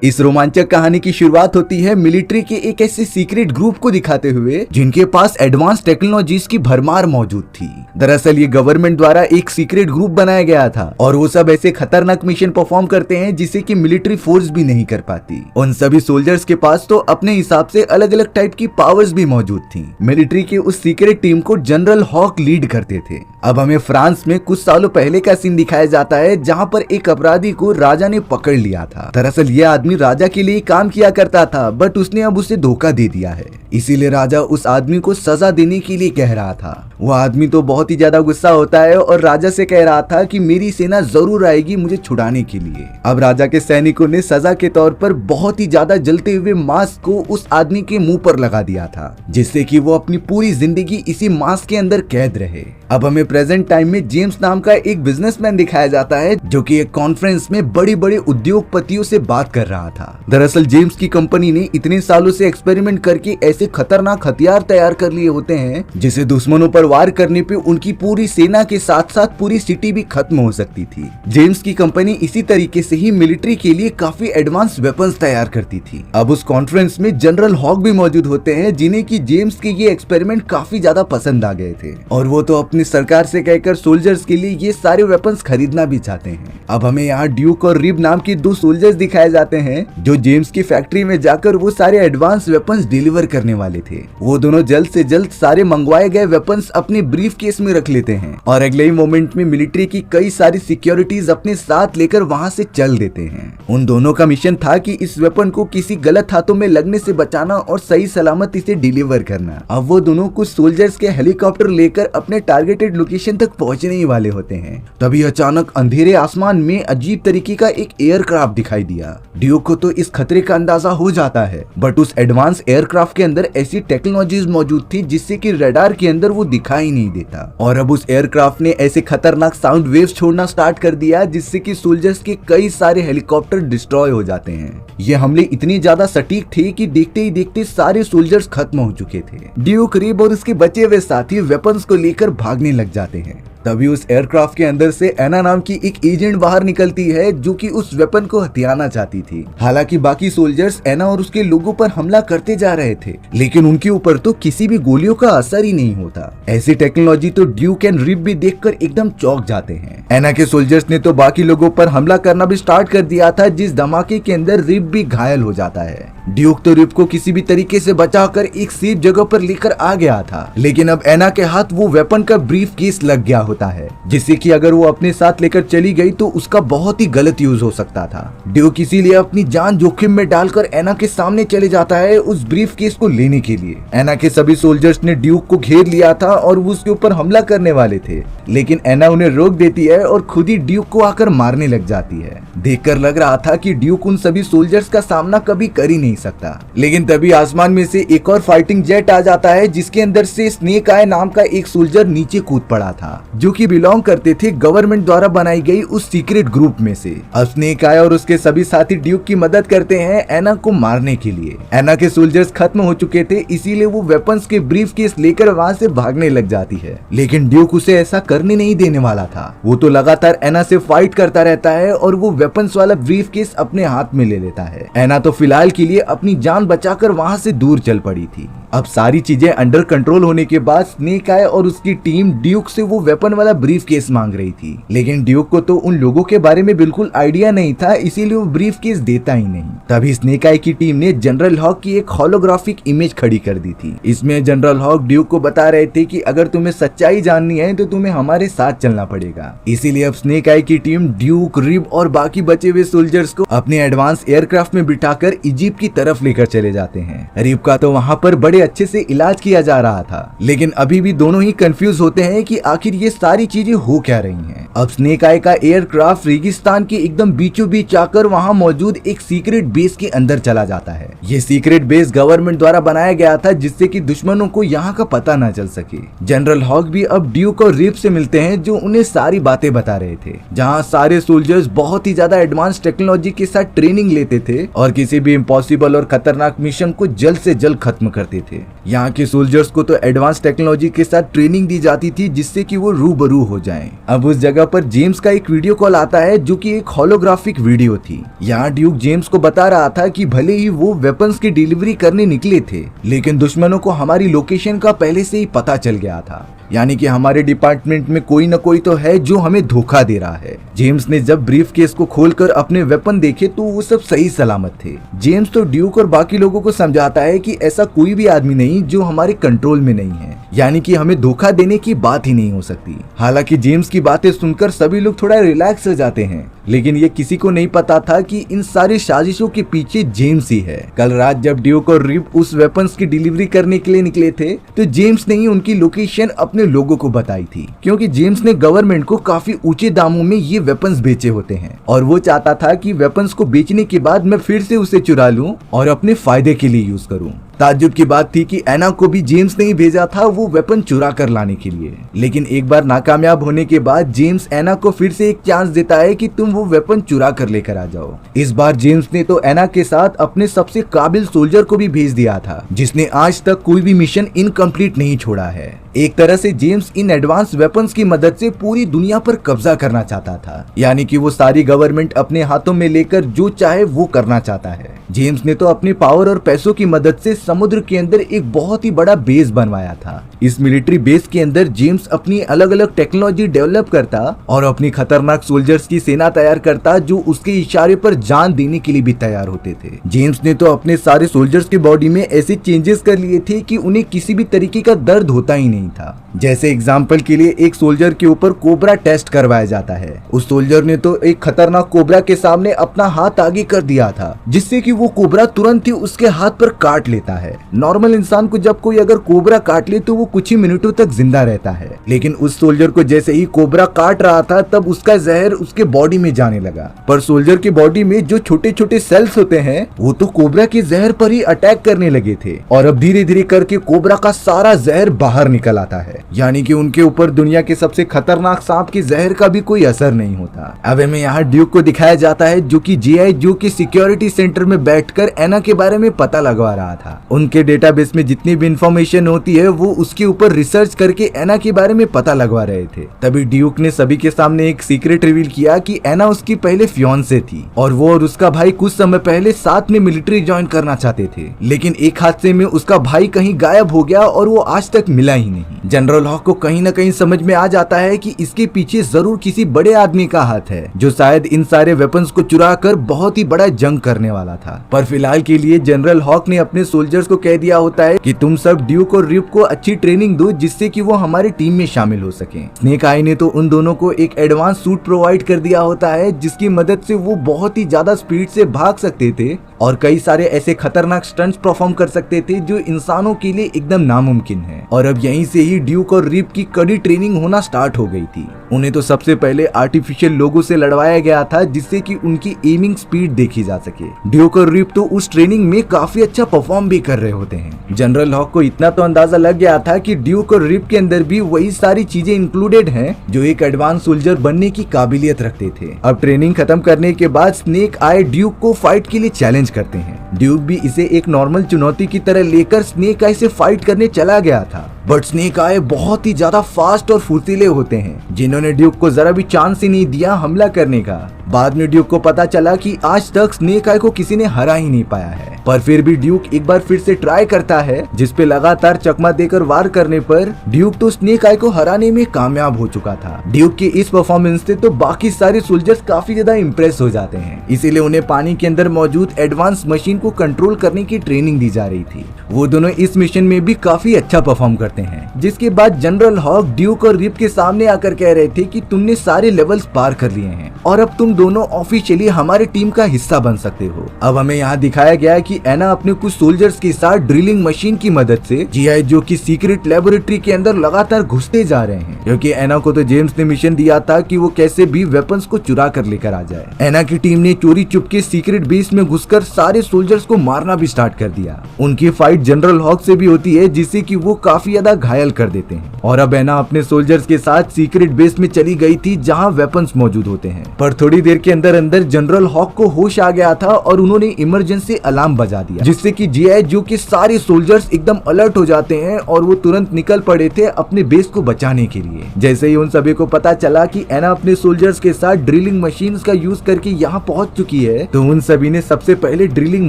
इस रोमांचक कहानी की शुरुआत होती है मिलिट्री के एक ऐसे सीक्रेट ग्रुप को दिखाते हुए जिनके पास एडवांस टेक्नोलॉजीज की भरमार मौजूद थी। दरअसल ये गवर्नमेंट द्वारा एक सीक्रेट ग्रुप बनाया गया था और वो सब ऐसे खतरनाक मिशन परफॉर्म करते हैं जिसे कि मिलिट्री फोर्स भी नहीं कर पाती। उन सभी सोल्जर्स के पास तो अपने हिसाब से अलग अलग टाइप की पावर्स भी मौजूद थी। मिलिट्री की उस सीक्रेट टीम को जनरल हॉक लीड करते थे। अब हमें फ्रांस में कुछ सालों पहले का सीन दिखाया जाता है जहाँ पर एक अपराधी को राजा ने पकड़ लिया था। दरअसल ये आदमी राजा के लिए काम किया करता था, बट उसने अब उसे धोखा दे दिया है, इसीलिए राजा उस आदमी को सजा देने के लिए कह रहा था। वो आदमी तो बहुत ही ज्यादा गुस्सा होता है और राजा से कह रहा था कि मेरी सेना जरूर आएगी मुझे छुड़ाने के लिए। अब राजा के सैनिकों ने सजा के तौर पर बहुत ही ज्यादा जलते हुए मास्क को उस आदमी के मुंह पर लगा दिया था, जिससे कि वो अपनी पूरी जिंदगी इसी मास्क के अंदर कैद रहे। अब हमें प्रेजेंट टाइम में जेम्स नाम का एक बिजनेसमैन दिखाया जाता है जो कि एक कॉन्फ्रेंस में बड़े बड़े उद्योगपतियों से बात कर रहा था। दरअसल जेम्स की कंपनी ने इतने सालों से एक्सपेरिमेंट करके ऐसे खतरनाक हथियार तैयार कर लिए होते हैं जिसे दुश्मनों पर वार करने पे उनकी पूरी सेना के साथ साथ पूरी सिटी भी खत्म हो सकती थी। जेम्स की कंपनी इसी तरीके से ही मिलिट्री के लिए काफी एडवांस वेपन्स तैयार करती थी। अब उस कॉन्फ्रेंस में जनरल हॉक भी मौजूद होते हैं जिन्हें की जेम्स के ये एक्सपेरिमेंट काफी ज्यादा पसंद आ गए थे और वो तो अपनी सरकार से कहकर सोल्जर्स के लिए ये सारे वेपन्स खरीदना भी चाहते हैं। अब हमें यहाँ ड्यूक और रिब नाम के दो सोल्जर्स दिखाए जाते हैं जो जेम्स की फैक्ट्री में जाकर वो सारे एडवांस वेपन्स डिलीवर करने वाले थे। वो दोनों जल्द से जल्द सारे मंगवाए गए वेपन्स अपने ब्रीफ केस में रख लेते हैं और अगले ही मोमेंट में मिलिट्री की कई सारी सिक्योरिटीज अपने साथ लेकर वहाँ से चल देते हैं। उन दोनों का मिशन था कि इस वेपन को किसी गलत हाथों में लगने से बचाना और सही सलामत इसे डिलीवर करना। अब वो दोनों कुछ सोल्जर्स के हेलीकॉप्टर लेकर अपने टारगेटेड लोकेशन तक पहुंचने ही वाले होते हैं। तभी अचानक अंधेरे आसमान में अजीब तरीके का एक एयरक्राफ्ट दिखाई दिया। ड्यूक को तो इस खतरे का अंदाजा हो जाता है, बट उस एडवांस एयरक्राफ्ट के अंदर ऐसी टेक्नोलॉजीज मौजूद थी जिससे कि रडार के अंदर वो दिखाई नहीं देता और अब उस एयरक्राफ्ट ने ऐसे खतरनाक साउंड वेव्स छोड़ना स्टार्ट कर दिया जिससे कि सोल्जर्स के कई सारे हेलीकॉप्टर डिस्ट्रॉय हो जाते हैं। ये हमले इतनी ज्यादा सटीक थे कि देखते ही देखते सारे सोल्जर्स खत्म हो चुके थे। ड्यूक, रिब और उसके बचे हुए साथी वेपन्स को लेकर भागने लग जाते हैं। तभी उस एयरक्राफ्ट के अंदर से एना नाम की एक एजेंट बाहर निकलती है जो कि उस वेपन को हथियाना चाहती थी। हालांकि बाकी सोल्जर्स एना और उसके लोगों पर हमला करते जा रहे थे, लेकिन उनके ऊपर तो किसी भी गोलियों का असर ही नहीं होता। ऐसी टेक्नोलॉजी तो ड्यूक एंड रिब भी देखकर एकदम चौंक जाते हैं। एना के सोल्जर्स ने तो बाकी लोगों पर हमला करना भी स्टार्ट कर दिया था, जिस धमाके के अंदर रिब भी घायल हो जाता है। ड्यूक तो रिब को किसी भी तरीके से बचाकर एक सेफ जगह पर लेकर आ गया था, लेकिन अब एना के हाथ वो वेपन का ब्रीफ केस लग गया होता है, जिससे कि अगर वो अपने साथ लेकर चली गई तो उसका बहुत ही गलत यूज हो सकता था। ड्यूक इसीलिए अपनी जान जोखिम में डालकर एना के सामने चले जाता है उस ब्रीफ केस को लेने के लिए। एना के सभी सोल्जर्स ने ड्यूक को घेर लिया था और वो उसके ऊपर हमला करने वाले थे, लेकिन एना उन्हें रोक देती है और खुद ही ड्यूक को आकर मारने लग जाती है। देखकर लग रहा था कि ड्यूक उन सभी सोल्जर्स का सामना कभी कर ही नहीं सकता, लेकिन तभी आसमान में से एक और फाइटिंग जेट आ जाता है जिसके अंदर से स्नेक आय नाम का एक सोल्जर नीचे कूद पड़ा था, जो कि बिलोंग करते थे गवर्नमेंट द्वारा बनाई गई उस सीक्रेट ग्रुप में से। अब स्नेक आय और उसके सभी साथी ड्यूक की मदद करते हैं एना को मारने के लिए। एना के सोल्जर्स खत्म हो चुके थे, इसीलिए वो वेपन्स के ब्रीफ केस लेकर वहाँ से भागने लग जाती है, लेकिन ड्यूक उसे ऐसा करने नहीं देने वाला था। वो तो लगातार एना से फाइट करता रहता है और वो वेपन्स वाला ब्रीफ केस अपने हाथ में ले लेता है। एना तो फिलहाल के लिए अपनी जान बचाकर वहाँ से दूर चल पड़ी थी। अब सारी चीजें अंडर कंट्रोल होने के बाद स्नेक आय और उसकी टीम ड्यूक से वो वेपन वाला ब्रीफ केस मांग रही थी, लेकिन ड्यूक को तो उन लोगों के बारे में बिल्कुल आइडिया नहीं था, इसीलिए वो ब्रीफ केस देता ही नहीं। तभी स्नेक आय की टीम ने जनरल हॉक की एक होलोग्राफिक इमेज खड़ी कर दी थी। इसमें जनरल हॉक ड्यूक को बता रहे थे कि अगर तुम्हें सच्चाई जाननी है तो तुम्हें हमारे साथ चलना पड़ेगा। इसीलिए अब स्नेक आय की टीम ड्यूक, रिब और बाकी बचे हुए सोल्जर्स को अपने एडवांस एयरक्राफ्ट में बिठाकर इजिप्ट की तरफ लेकर चले जाते हैं। रिब का तो वहाँ पर बड़े अच्छे से इलाज किया जा रहा था, लेकिन अभी भी दोनों ही कंफ्यूज होते हैं कि आखिर ये सारी चीजें हो क्या रही हैं। अब स्नेक आय का एयरक्राफ्ट रेगिस्तान के एकदम बीचों बीच आकर वहाँ मौजूद एक सीक्रेट बेस के अंदर चला जाता है। ये सीक्रेट बेस गवर्नमेंट द्वारा बनाया गया था जिससे कि दुश्मनों को यहाँ का पता न चल सके। जनरल हॉक भी अब ड्यूक और रिब से मिलते हैं जो उन्हें सारी बातें बता रहे थे, जहाँ सारे सोल्जर्स बहुत ही ज्यादा एडवांस टेक्नोलॉजी के साथ ट्रेनिंग लेते थे और किसी भी इम्पॉसिबल और खतरनाक मिशन को जल्द से जल्द खत्म करते थे। थे। यहाँ के सोल्जर्स को तो एडवांस टेक्नोलॉजी के साथ ट्रेनिंग दी जाती थी जिससे कि वो रूबरू हो जाएं। अब उस जगह पर जेम्स का एक वीडियो कॉल आता है जो कि एक होलोग्राफिक वीडियो थी। यहाँ ड्यूक जेम्स को बता रहा था कि भले ही वो वेपन्स की डिलीवरी करने निकले थे, लेकिन दुश्मनों को हमारी लोकेशन का पहले से ही पता चल गया था, यानी कि हमारे डिपार्टमेंट में कोई न कोई तो है जो हमें धोखा दे रहा है। जेम्स ने जब ब्रीफ केस को खोलकर अपने वेपन देखे तो वो सब सही सलामत थे। जेम्स तो ड्यूक और बाकी लोगों को समझाता है कि ऐसा कोई भी आदमी नहीं जो हमारे कंट्रोल में नहीं है, यानी कि हमें धोखा देने की बात ही नहीं हो सकती। हालांकि जेम्स की बातें सुनकर सभी लोग थोड़ा रिलैक्स हो जाते हैं, लेकिन ये किसी को नहीं पता था कि इन सारी साजिशों के पीछे जेम्स ही है। कल रात जब ड्यूक और रिप उस वेपन्स की डिलीवरी करने के लिए निकले थे तो जेम्स ने ही उनकी लोकेशन अपने लोगों को बताई थी, क्योंकि जेम्स ने गवर्नमेंट को काफी ऊंचे दामों में ये वेपन्स बेचे होते हैं और वो चाहता था कि वेपन्स को बेचने के बाद मैं फिर से उसे चुरा लूं और अपने फायदे के लिए यूज करूं। ताज्जुब की बात थी कि एना को भी जेम्स ने ही भेजा था वो वेपन चुरा कर लाने के लिए, लेकिन एक बार नाकामयाब होने के बाद जेम्स एना को फिर से एक चांस देता है कि तुम वो वेपन चुरा कर लेकर आ जाओ। इस बार जेम्स ने तो एना के साथ अपने सबसे काबिल सोल्जर को भी भेज दिया था जिसने आज तक कोई भी मिशन इनकम्प्लीट नहीं छोड़ा है। एक तरह से जेम्स इन एडवांस वेपन्स की मदद से पूरी दुनिया पर कब्जा करना चाहता था, यानी कि वो सारी गवर्नमेंट अपने हाथों में लेकर जो चाहे वो करना चाहता है। जेम्स ने तो अपने पावर और पैसों की मदद से समुद्र के अंदर एक बहुत ही बड़ा बेस बनवाया था। इस मिलिट्री बेस के अंदर जेम्स अपनी अलग अलग टेक्नोलॉजी डेवलप करता और अपनी खतरनाक सोल्जर्स की सेना तैयार करता जो उसके इशारे पर जान देने के लिए भी तैयार होते थे। जेम्स ने तो अपने सारे सोल्जर्स की बॉडी में ऐसे चेंजेस कर लिए थे कि उन्हें किसी भी तरीके का दर्द होता ही नहीं था। जैसे एग्जाम्पल के लिए एक सोल्जर के ऊपर कोबरा टेस्ट करवाया जाता है। उस सोल्जर ने तो एक खतरनाक कोबरा के सामने अपना हाथ आगे कर दिया था जिससे कि वो कोबरा तुरंत ही उसके हाथ पर काट लेता है। नॉर्मल इंसान को जब कोई अगर कोबरा काट ले तो वो कुछ ही मिनटों तक जिंदा रहता है, लेकिन उस सोल्जर को जैसे ही कोबरा काट रहा था तब उसका जहर उसके बॉडी में जाने लगा। पर सोल्जर की बॉडी में जो छोटे छोटे सेल्स होते हैं वो तो कोबरा के जहर पर ही अटैक करने लगे थे और अब धीरे धीरे करके कोबरा का सारा जहर बाहर निकल आता है, यानी कि उनके ऊपर दुनिया के सबसे खतरनाक सांप के जहर का भी कोई असर नहीं होता। अब हमें यहाँ ड्यूक को दिखाया जाता है जो कि जीआई जो के सिक्योरिटी सेंटर में बैठकर एना के बारे में पता लगवा रहा था। उनके डेटाबेस में जितनी भी इंफॉर्मेशन होती है वो उसके ऊपर रिसर्च करके एना के बारे में पता लगवा रहे थे। तभी ड्यूक ने सभी के सामने एक सीक्रेट रिवील किया कि एना उसकी पहले फियांसे थी और वो और उसका भाई कुछ समय पहले साथ में मिलिट्री ज्वाइन करना चाहते थे, लेकिन एक हादसे में उसका भाई कहीं गायब हो गया और वो आज तक मिला ही नहीं। जनरल हॉक को कहीं न कहीं समझ में आ जाता है कि इसके पीछे जरूर किसी बड़े आदमी का हाथ है जो शायद इन सारे वेपन्स को चुरा कर बहुत ही बड़ा जंग करने वाला था। पर फिलहाल के लिए जनरल हॉक ने अपने सोल्जर्स को कह दिया होता है कि तुम सब ड्यूक और रिप को अच्छी ट्रेनिंग दो जिससे कि वो हमारी टीम में शामिल हो सके। स्नेक आई ने तो उन दोनों को एक एडवांस सूट प्रोवाइड कर दिया होता है जिसकी मदद से वो बहुत ही ज्यादा स्पीड से भाग सकते थे और कई सारे ऐसे खतरनाक स्टंट्स परफॉर्म कर सकते थे जो इंसानों के लिए एकदम नामुमकिन है। और अब यहीं से ही ड्यूक और रिप की कड़ी ट्रेनिंग होना स्टार्ट हो गई थी। उन्हें तो सबसे पहले आर्टिफिशियल लोगों से लड़वाया गया था जिससे कि उनकी एमिंग स्पीड देखी जा सके। ड्यूक और रिप तो उस ट्रेनिंग में काफी अच्छा परफॉर्म भी कर रहे होते हैं। जनरल हॉक को इतना तो अंदाजा लग गया था कि ड्यूक और रिप के अंदर भी वही सारी चीजें इंक्लूडेड हैं जो एक एडवांस सोल्जर बनने की काबिलियत रखते थे। अब ट्रेनिंग खत्म करने के बाद स्नेक आए ड्यूक को फाइट के लिए चैलेंज करते हैं। ड्यूक भी इसे एक नॉर्मल चुनौती की तरह लेकर स्नेक आई से फाइट करने चला गया था, बट स्नेक आई बहुत ही ज्यादा फास्ट और फुर्तीले होते हैं जिन्होंने ड्यूक को जरा भी चांस ही नहीं दिया हमला करने का। बाद में ड्यूक को पता चला कि आज तक स्नेक आई को किसी ने हरा ही नहीं पाया है, पर फिर भी ड्यूक एक बार फिर से ट्राई करता है जिसपे लगातार चकमा देकर वार करने पर ड्यूक तो स्नेक आई को हराने में कामयाब हो चुका था। ड्यूक की इस परफॉर्मेंस से तो बाकी सारे सोल्जर्स काफी ज्यादा इम्प्रेस हो जाते हैं, इसीलिए उन्हें पानी के अंदर मौजूद एडवांस मशीन को कंट्रोल करने की ट्रेनिंग दी जा रही थी। वो दोनों इस मिशन में भी काफी अच्छा परफॉर्म करते हैं, जिसके बाद जनरल हॉक ड्यूक और रिप के सामने आकर कह रहे थे कि तुमने सारे लेवल्स पार कर लिए हैं और अब तुम दोनों ऑफिशियली हमारे टीम का हिस्सा बन सकते हो। अब हमें यहाँ दिखाया गया है कि एना अपने कुछ सोल्जर्स के साथ ड्रिलिंग मशीन की मदद से जीआई जो की सीक्रेट लेबोरेटरी के अंदर लगातार घुसते जा रहे हैं, क्योंकि एना को तो जेम्स ने मिशन दिया था कि वो कैसे भी वेपन्स को चुरा कर लेकर आ जाए। एना की टीम ने चोरी चुपके सीक्रेट बेस में घुसकर सारे सोल्जर्स को मारना भी स्टार्ट कर दिया। उनकी फाइट जनरल हॉक से भी होती है जिससे कि वो काफी ज्यादा घायल कर देते हैं और अब एना अपने सोल्जर्स के साथ सीक्रेट बेस में चली गई थी जहां वेपन्स मौजूद होते हैं। पर थोड़ी देर के अंदर अंदर जनरल हॉक को होश आ गया था और उन्होंने इमरजेंसी अलार्म बजा दिया, जिससे कि जीआई जो के सारे सोल्जर्स एकदम अलर्ट हो जाते हैं और वो तुरंत निकल पड़े थे अपने बेस को बचाने के लिए। जैसे ही उन सभी को पता चला कि एना अपने सोल्जर्स के साथ ड्रिलिंग मशीन्स का यूज करके यहाँ पहुंच चुकी है, तो उन सभी ने सबसे पहले ड्रिलिंग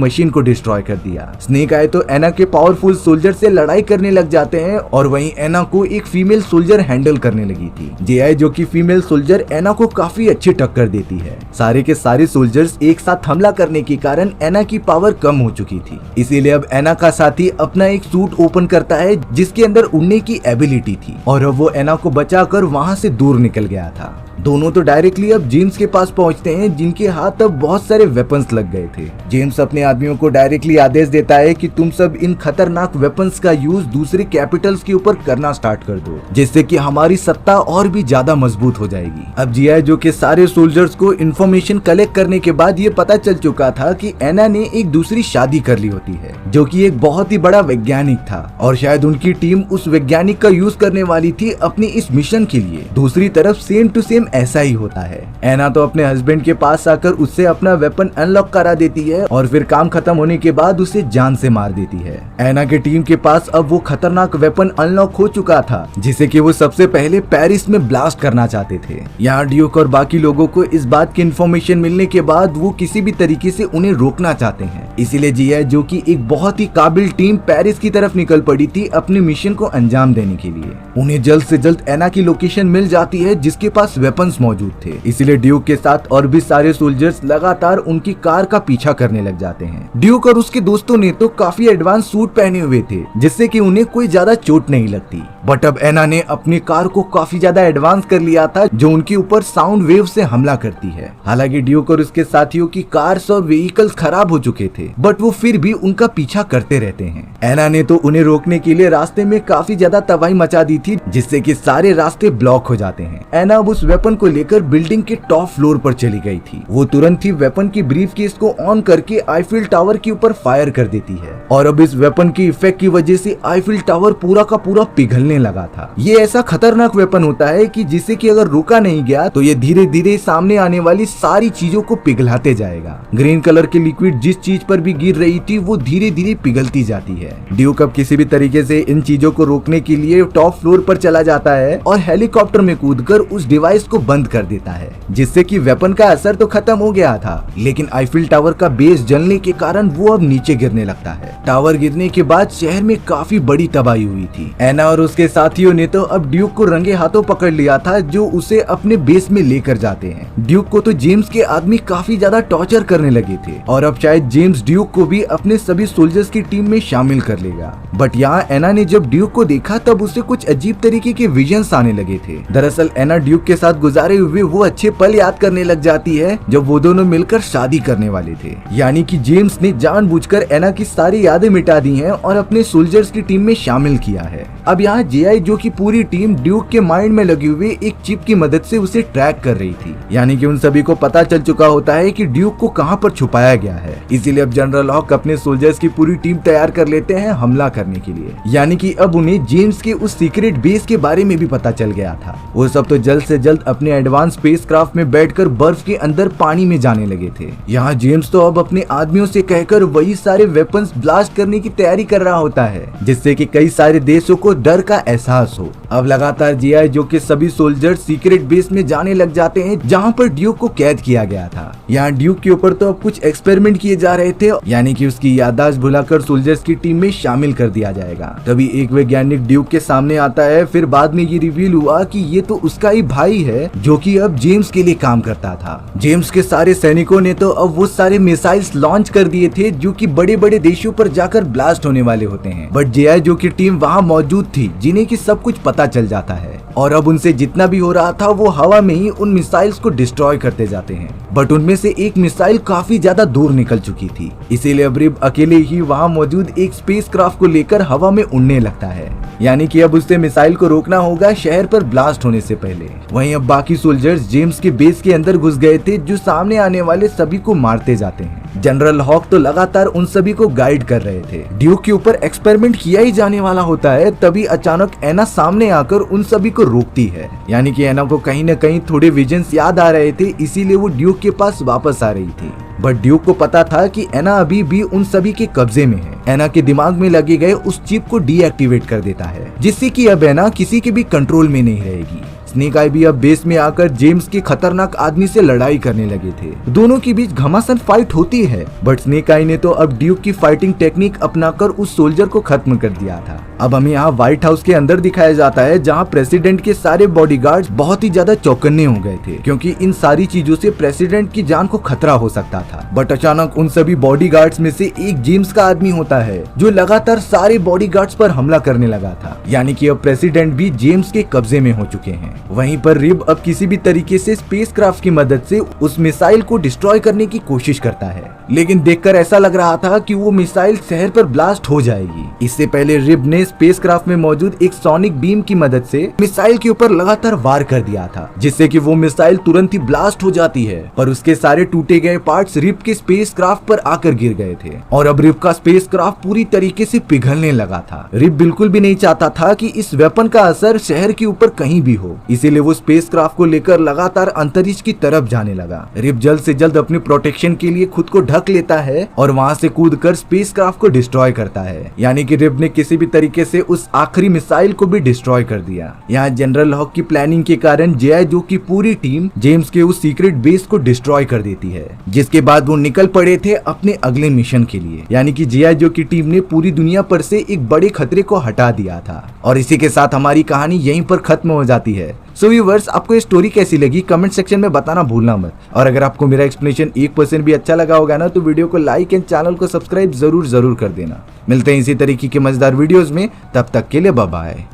मशीन को डिस्ट्रॉय कर दिया। स्नेक आए तो एना के पावरफुल सोल्जर से लड़ाई करने लग जाते हैं और वहीं एना को एक फीमेल सोल्जर हैंडल करने लगी थी। जीआई जो कि फीमेल सोल्जर एना को काफी अच्छी टक्कर देती है। सारे के सारे सोल्जर्स एक साथ हमला करने के कारण एना की पावर कम हो चुकी थी, इसीलिए अब एना का साथी अपना एक सूट ओपन करता है जिसके अंदर उड़ने की एबिलिटी थी और अब वो एना को बचाकर वहां से दूर निकल गया था। दोनों तो डायरेक्टली अब जेम्स के पास पहुंचते हैं जिनके हाथ अब बहुत सारे वेपन्स लग गए थे। जेम्स अपने आदमियों को डायरेक्टली आदेश देता है कि तुम सब इन खतरनाक वेपन्स का यूज दूसरे कैपिटल्स के ऊपर करना स्टार्ट कर दो, जिससे कि हमारी सत्ता और भी ज्यादा मजबूत हो जाएगी। अब जीआई जो के सारे सोल्जर्स को इन्फॉर्मेशन कलेक्ट करने के बाद ये पता चल चुका था कि एना ने एक दूसरी शादी कर ली होती है जो कि एक बहुत ही बड़ा वैज्ञानिक था और शायद उनकी टीम उस वैज्ञानिक का यूज करने वाली थी अपनी इस मिशन के लिए। दूसरी तरफ सेम टू सेम ऐसा ही होता है। एना तो अपने हस्बैंड के पास आकर उससे अपना वेपन अनलॉक करा देती है और फिर काम खत्म होने के बाद उसे जान से मार देती है। एना के टीम के पास अब वो खतरनाक वेपन अनलॉक हो चुका था जिसे कि वो सबसे पहले पेरिस में ब्लास्ट करना चाहते थे। यहाँ ड्यूक और बाकी लोगों को इस बात की इन्फॉर्मेशन मिलने के बाद वो किसी भी तरीके से उन्हें रोकना चाहते हैं, इसीलिए जीआई जो की एक बहुत ही काबिल टीम पेरिस की तरफ निकल पड़ी थी अपने मिशन को अंजाम देने के लिए। उन्हें जल्द से जल्द एना की लोकेशन मिल जाती है जिसके पास वेपन्स मौजूद थे, इसलिए ड्यूक के साथ और भी सारे सोल्जर्स लगातार उनकी कार का पीछा करने लग जाते हैं। ड्यूक और उसके दोस्तों ने तो काफी एडवांस सूट पहने हुए थे जिससे कि उन्हें कोई ज्यादा चोट नहीं लगती, बट अब एना ने अपनी कार को काफी ज्यादा एडवांस कर लिया था जो उनके ऊपर साउंड वेव से हमला करती है। हालांकि ड्यूक और उसके साथियों की कार्स और व्हीकल्स खराब हो चुके थे, बट वो फिर भी उनका पीछा करते रहते हैं। एना ने तो उन्हें रोकने के लिए रास्ते में काफी ज्यादा तबाही मचा दी थी जिससे कि सारे रास्ते ब्लॉक हो जाते हैं। एना अब उस वेपन को लेकर बिल्डिंग के टॉप फ्लोर पर चली गई थी। वो तुरंत ही वेपन की ब्रीफकेस को ऑन करके आईफिल टावर के ऊपर फायर कर देती है और अब इस वेपन की इफेक्ट की वजह से आईफिल टावर पूरा का पूरा पिघलने लगा था। ये ऐसा खतरनाक वेपन होता है कि जिसे कि अगर रोका नहीं गया तो ये धीरे धीरे सामने आने वाली सारी चीजों को पिघलाते जाएगा। ग्रीन कलर की लिक्विड जिस चीज पर भी गिर रही थी वो धीरे धीरे पिघलती जाती है। ड्यूक अब किसी भी तरीके से इन चीजों को रोकने के लिए टॉप फ्लोर पर चला जाता है और हेलीकॉप्टर में कूदकर उस डिवाइस को बंद कर देता है, जिससे कि वेपन का असर तो खत्म हो गया था लेकिन आईफिल टावर का बेस जलने के कारण वो अब नीचे गिरने लगता है। टावर गिरने के बाद शहर में काफी बड़ी तबाही हुई थी। एना और उसके साथियों ने तो अब ड्यूक को रंगे हाथों पकड़ लिया था जो उसे अपने बेस में लेकर जाते हैं। ड्यूक को तो जेम्स के आदमी काफी ज्यादा टॉर्चर करने लगे थे और अब शायद जेम्स ड्यूक को भी अपने सभी सोल्जर्स की टीम में शामिल कर लेगा, बट यहाँ एना ने जब ड्यूक को देखा तब उसे कुछ अजीब तरीके के विजन्स आने लगे थे। दरअसल एना ड्यूक के साथ गुजारे हुए वो अच्छे पल याद करने लग जाती है जब वो दोनों मिलकर शादी करने वाले थे। यानी कि जेम्स ने जानबूझकर एना की सारी यादें मिटा दी हैं और अपने सोल्जर्स की टीम में शामिल किया है। अब यहाँ जीआई जो की पूरी टीम ड्यूक के माइंड में लगे हुए एक चिप की मदद से उसे ट्रैक कर रही थी। यानी कि उन सभी को पता चल चुका होता है कि ड्यूक को कहां पर छुपाया गया है, इसीलिए अब जनरल हॉक अपने सोल्जर्स की पूरी टीम तैयार कर लेते हैं हमला करने के लिए। यानी कि अब उन्हें जेम्स के उस सीक्रेट बेस के बारे में भी पता चल गया था। वो सब तो जल्द से जल्द अपने एडवांस स्पेसक्राफ्ट में बैठकर बर्फ के अंदर पानी में जाने लगे थे। यहाँ जेम्स तो अब अपने आदमियों से कहकर वही सारे वेपन्स ब्लास्ट करने की तैयारी कर रहा होता है जिससे कि कई सारे देशों को डर का एहसास हो। अब लगातार जीआई जो के सभी सोल्जर्स सीक्रेट बेस में जाने लग जाते हैं जहाँ पर ड्यूक को कैद किया गया था। यहाँ ड्यूक के ऊपर तो अब कुछ एक्सपेरिमेंट किए जा रहे थे, यानी कि उसकी याददाश्त भुलाकर सोल्जर्स की टीम में शामिल कर दिया जाएगा। तभी एक वैज्ञानिक ड्यूक के सामने आता है। फिर बाद में ये रिवील हुआ कि ये तो उसका ही भाई है जो कि अब जेम्स के लिए काम करता था। जेम्स के सारे सैनिकों ने तो अब वो सारे मिसाइल्स लॉन्च कर दिए थे जो कि बड़े बड़े देशों पर जाकर ब्लास्ट होने वाले होते हैं, बट जीआई जो की टीम वहाँ मौजूद थी जिन्हें की सब कुछ पता चल जाता है और अब उनसे जितना भी हो रहा था वो हवा में ही उन मिसाइल्स को डिस्ट्रॉय करते जाते हैं। बट उनमें से एक मिसाइल काफी ज्यादा दूर निकल चुकी थी, इसीलिए अब रिब अकेले ही वहाँ मौजूद एक स्पेसक्राफ्ट को लेकर हवा में उड़ने लगता है। यानी कि अब उससे मिसाइल को रोकना होगा शहर पर ब्लास्ट होने से पहले। वहीं अब बाकी सोल्जर्स जेम्स के बेस के अंदर घुस गए थे जो सामने आने वाले सभी को मारते जाते हैं। जनरल हॉक तो लगातार उन सभी को गाइड कर रहे थे। ड्यूक के ऊपर एक्सपेरिमेंट किया ही जाने वाला होता है, तभी अचानक एना सामने आकर उन सभी को रोकती है। यानी कि एना को कहीं न कहीं थोड़े विजन्स याद आ रहे थे, इसीलिए वो ड्यूक के पास वापस आ रही थी। बट ड्यूक को पता था कि एना अभी भी उन सभी के कब्जे में है। एना के दिमाग में लगे गए उस चिप को डीएक्टिवेट कर देता है, जिससे कि अब एना किसी के भी कंट्रोल में नहीं रहेगी। स्नेक आई भी अब बेस में आकर जेम्स के खतरनाक आदमी से लड़ाई करने लगे थे। दोनों के बीच घमासान फाइट होती है, बट स्नेक आई ने तो अब ड्यूक की फाइटिंग टेक्निक अपनाकर उस सोल्जर को खत्म कर दिया था। अब हमें यहाँ व्हाइट हाउस के अंदर दिखाया जाता है, जहाँ प्रेसिडेंट के सारे बॉडीगार्ड्स बहुत ही ज्यादा चौकन्ने हो गए थे, क्योंकि इन सारी चीजों से प्रेसिडेंट की जान को खतरा हो सकता था। बट अचानक उन सभी बॉडीगार्ड्स में से एक जेम्स का आदमी होता है, जो लगातार सारे बॉडीगार्ड्स पर हमला करने लगा था। यानी कि अब प्रेसिडेंट भी जेम्स के कब्जे में हो चुके हैं। वहीं पर रिब अब किसी भी तरीके से स्पेसक्राफ्ट की मदद से उस मिसाइल को डिस्ट्रॉय करने की कोशिश करता है, लेकिन देखकर ऐसा लग रहा था कि वो मिसाइल शहर पर ब्लास्ट हो जाएगी। इससे पहले रिब ने स्पेसक्राफ्ट में मौजूद एक सोनिक बीम की मदद से मिसाइल के ऊपर लगातार वार कर दिया था, जिससे कि वो मिसाइल तुरंत ही ब्लास्ट हो जाती है। पर उसके सारे टूटे गए पार्ट्स रिब के स्पेसक्राफ्ट पर आकर गिर गए थे और अब रिब का स्पेसक्राफ्ट पूरी तरीके से पिघलने लगा था। रिब बिल्कुल भी नहीं चाहता था कि इस वेपन का असर शहर के ऊपर कहीं भी हो, इसीलिए वो स्पेसक्राफ्ट को लेकर लगातार अंतरिक्ष की तरफ जाने लगा। रिब जल्द से जल्द अपनी प्रोटेक्शन के लिए खुद को ढक लेता है और वहां से कूदकर स्पेसक्राफ्ट को डिस्ट्रॉय करता है। यानी कि रिब ने किसी भी तरीके से उस आखिरी मिसाइल को भी डिस्ट्रॉय कर दिया। यहाँ जनरल हॉक की प्लानिंग के कारण जे.आई. जो की पूरी टीम जेम्स के उस सीक्रेट बेस को डिस्ट्रॉय कर देती है, जिसके बाद वो निकल पड़े थे अपने अगले मिशन के लिए। यानी कि जे.आई. जो की टीम ने पूरी दुनिया पर से एक बड़े खतरे को हटा दिया था। और इसी के साथ हमारी कहानी यहीं पर खत्म हो जाती है। सो व्यूअर्स, आपको ये स्टोरी कैसी लगी कमेंट सेक्शन में बताना भूलना मत। और अगर आपको मेरा एक्सप्लेनेशन 1% भी अच्छा लगा होगा ना, तो वीडियो को लाइक एंड चैनल को सब्सक्राइब जरूर कर देना। मिलते हैं इसी तरीके के मजेदार वीडियोस में, तब तक के लिए बाय बाय।